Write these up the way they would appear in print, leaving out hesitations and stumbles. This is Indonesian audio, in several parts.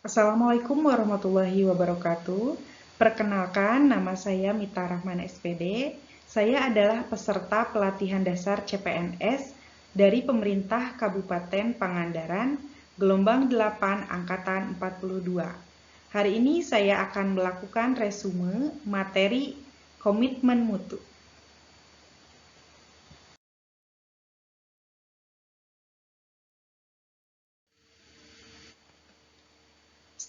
Assalamualaikum warahmatullahi wabarakatuh. Perkenalkan, nama saya Mita Rahman SPD. Saya adalah peserta pelatihan dasar CPNS dari pemerintah Kabupaten Pangandaran, gelombang 8 Angkatan 42. Hari ini saya akan melakukan resume materi komitmen mutu.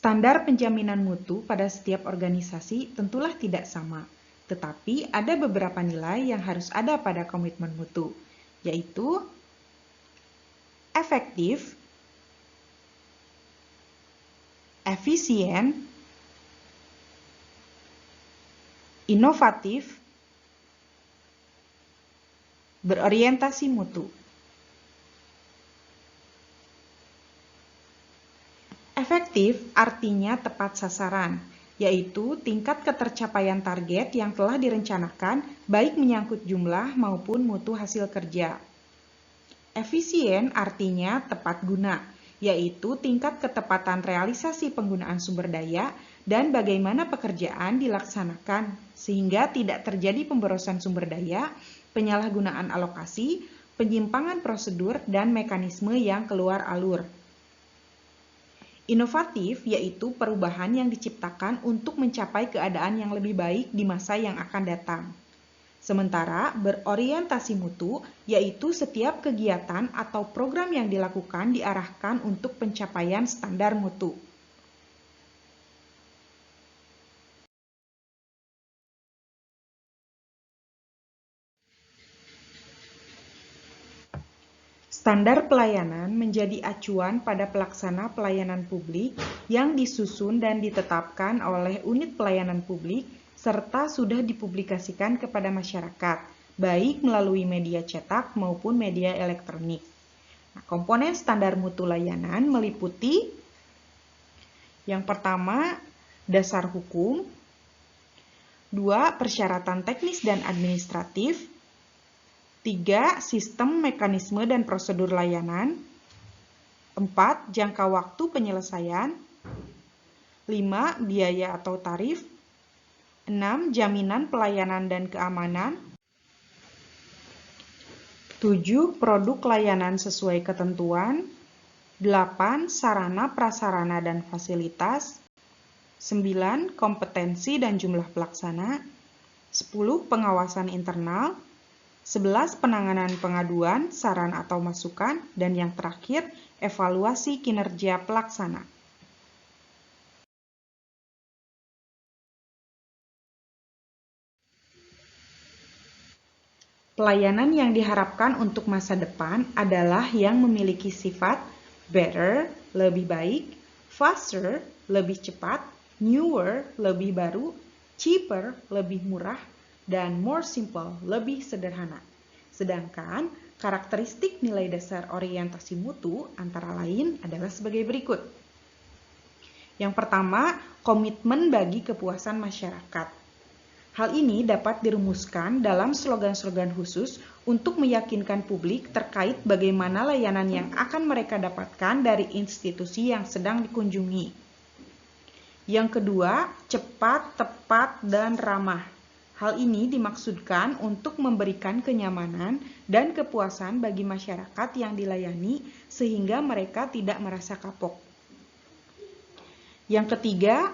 Standar penjaminan mutu pada setiap organisasi tentulah tidak sama, tetapi ada beberapa nilai yang harus ada pada komitmen mutu, yaitu efektif, efisien, inovatif, berorientasi mutu. Efektif artinya tepat sasaran, yaitu tingkat ketercapaian target yang telah direncanakan baik menyangkut jumlah maupun mutu hasil kerja. Efisien artinya tepat guna, yaitu tingkat ketepatan realisasi penggunaan sumber daya dan bagaimana pekerjaan dilaksanakan sehingga tidak terjadi pemborosan sumber daya, penyalahgunaan alokasi, penyimpangan prosedur, dan mekanisme yang keluar alur. Inovatif yaitu perubahan yang diciptakan untuk mencapai keadaan yang lebih baik di masa yang akan datang. Sementara berorientasi mutu yaitu setiap kegiatan atau program yang dilakukan diarahkan untuk pencapaian standar mutu. Standar pelayanan menjadi acuan pada pelaksana pelayanan publik yang disusun dan ditetapkan oleh unit pelayanan publik serta sudah dipublikasikan kepada masyarakat, baik melalui media cetak maupun media elektronik. Nah, komponen standar mutu layanan meliputi yang pertama, dasar hukum, 2. Persyaratan teknis dan administratif, 3. Sistem, mekanisme, dan prosedur layanan, 4. Jangka waktu penyelesaian, 5. Biaya atau tarif, 6. Jaminan pelayanan dan keamanan, 7. Produk layanan sesuai ketentuan, 8. Sarana prasarana dan fasilitas, 9. Kompetensi dan jumlah pelaksana, 10. Pengawasan internal, 11. Penanganan pengaduan, saran atau masukan, dan yang terakhir, evaluasi kinerja pelaksana. Pelayanan yang diharapkan untuk masa depan adalah yang memiliki sifat better, lebih baik, faster, lebih cepat, newer, lebih baru, cheaper, lebih murah, dan more simple, lebih sederhana. Sedangkan karakteristik nilai dasar orientasi mutu antara lain adalah sebagai berikut. Yang pertama, komitmen bagi kepuasan masyarakat. Hal ini dapat dirumuskan dalam slogan-slogan khusus untuk meyakinkan publik terkait bagaimana layanan yang akan mereka dapatkan dari institusi yang sedang dikunjungi. Yang kedua, cepat, tepat, dan ramah. Hal ini dimaksudkan untuk memberikan kenyamanan dan kepuasan bagi masyarakat yang dilayani sehingga mereka tidak merasa kapok. Yang ketiga,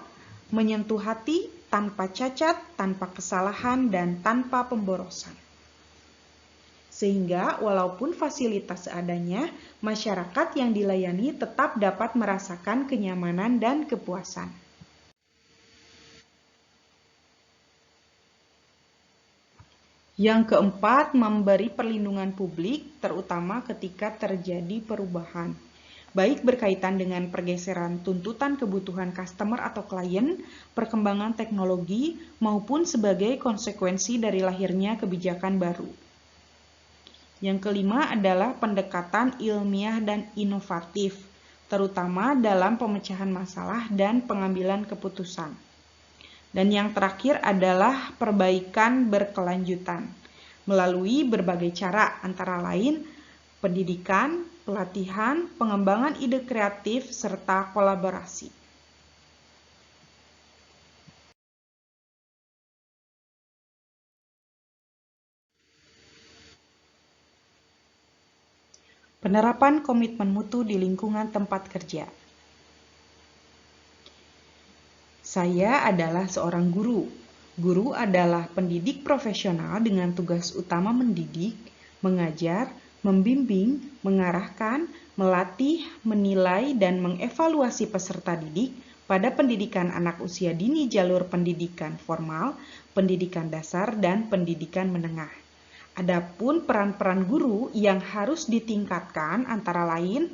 menyentuh hati tanpa cacat, tanpa kesalahan, dan tanpa pemborosan. Sehingga walaupun fasilitas seadanya, masyarakat yang dilayani tetap dapat merasakan kenyamanan dan kepuasan. Yang keempat, memberi perlindungan publik, terutama ketika terjadi perubahan, baik berkaitan dengan pergeseran tuntutan kebutuhan customer atau klien, perkembangan teknologi, maupun sebagai konsekuensi dari lahirnya kebijakan baru. Yang kelima adalah pendekatan ilmiah dan inovatif, terutama dalam pemecahan masalah dan pengambilan keputusan. Dan yang terakhir adalah perbaikan berkelanjutan, melalui berbagai cara antara lain pendidikan, pelatihan, pengembangan ide kreatif, serta kolaborasi. Penerapan komitmen mutu di lingkungan tempat kerja. Saya adalah seorang guru. Guru adalah pendidik profesional dengan tugas utama mendidik, mengajar, membimbing, mengarahkan, melatih, menilai, dan mengevaluasi peserta didik pada pendidikan anak usia dini jalur pendidikan formal, pendidikan dasar, dan pendidikan menengah. Adapun peran-peran guru yang harus ditingkatkan antara lain,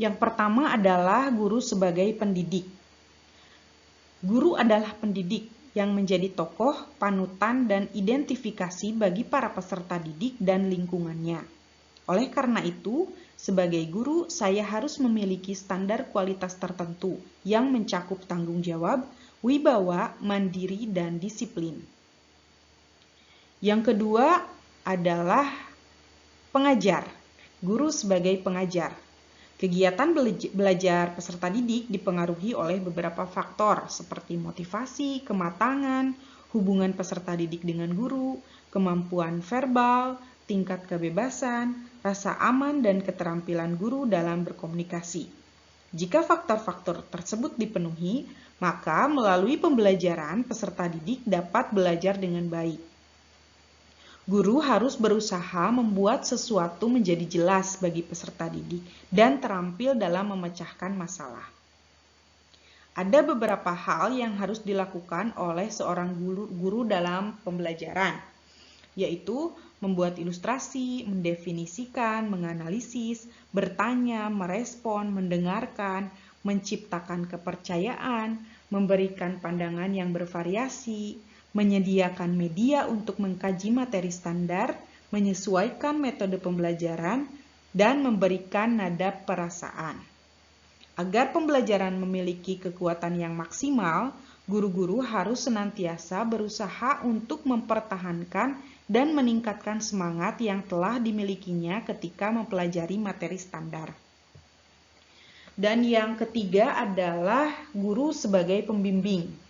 yang pertama adalah guru sebagai pendidik. Guru adalah pendidik yang menjadi tokoh, panutan, dan identifikasi bagi para peserta didik dan lingkungannya. Oleh karena itu, sebagai guru, saya harus memiliki standar kualitas tertentu yang mencakup tanggung jawab, wibawa, mandiri, dan disiplin. Yang kedua adalah pengajar. Guru sebagai pengajar. Kegiatan belajar peserta didik dipengaruhi oleh beberapa faktor seperti motivasi, kematangan, hubungan peserta didik dengan guru, kemampuan verbal, tingkat kebebasan, rasa aman, dan keterampilan guru dalam berkomunikasi. Jika faktor-faktor tersebut dipenuhi, maka melalui pembelajaran peserta didik dapat belajar dengan baik. Guru harus berusaha membuat sesuatu menjadi jelas bagi peserta didik dan terampil dalam memecahkan masalah. Ada beberapa hal yang harus dilakukan oleh seorang guru dalam pembelajaran, yaitu membuat ilustrasi, mendefinisikan, menganalisis, bertanya, merespon, mendengarkan, menciptakan kepercayaan, memberikan pandangan yang bervariasi, menyediakan media untuk mengkaji materi standar, menyesuaikan metode pembelajaran, dan memberikan nada perasaan. Agar pembelajaran memiliki kekuatan yang maksimal, guru-guru harus senantiasa berusaha untuk mempertahankan dan meningkatkan semangat yang telah dimilikinya ketika mempelajari materi standar. Dan yang ketiga adalah guru sebagai pembimbing.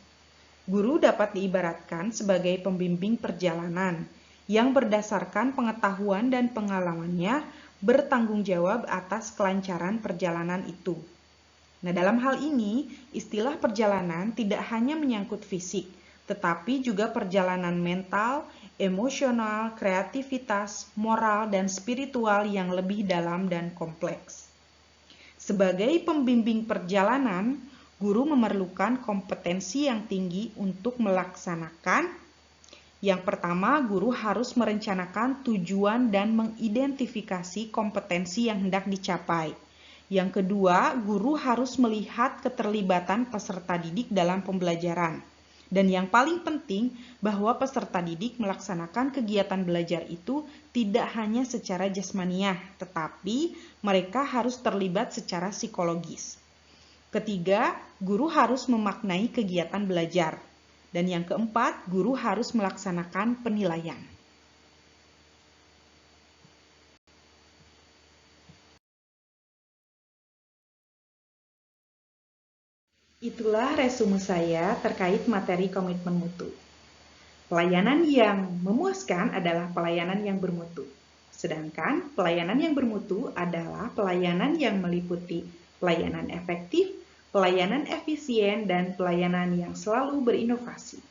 Guru dapat diibaratkan sebagai pembimbing perjalanan yang berdasarkan pengetahuan dan pengalamannya bertanggung jawab atas kelancaran perjalanan itu. Nah, dalam hal ini, istilah perjalanan tidak hanya menyangkut fisik, tetapi juga perjalanan mental, emosional, kreativitas, moral, dan spiritual yang lebih dalam dan kompleks. Sebagai pembimbing perjalanan, guru memerlukan kompetensi yang tinggi untuk melaksanakan. Yang pertama, guru harus merencanakan tujuan dan mengidentifikasi kompetensi yang hendak dicapai. Yang kedua, guru harus melihat keterlibatan peserta didik dalam pembelajaran. Dan yang paling penting, bahwa peserta didik melaksanakan kegiatan belajar itu tidak hanya secara jasmaniah, tetapi mereka harus terlibat secara psikologis. Ketiga, guru harus memaknai kegiatan belajar. Dan yang keempat, guru harus melaksanakan penilaian. Itulah resume saya terkait materi komitmen mutu. Pelayanan yang memuaskan adalah pelayanan yang bermutu. Sedangkan pelayanan yang bermutu adalah pelayanan yang meliputi pelayanan efektif, pelayanan efisien, dan pelayanan yang selalu berinovasi.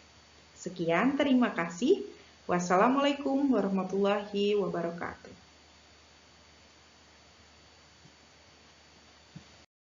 Sekian, terima kasih. Wassalamualaikum warahmatullahi wabarakatuh.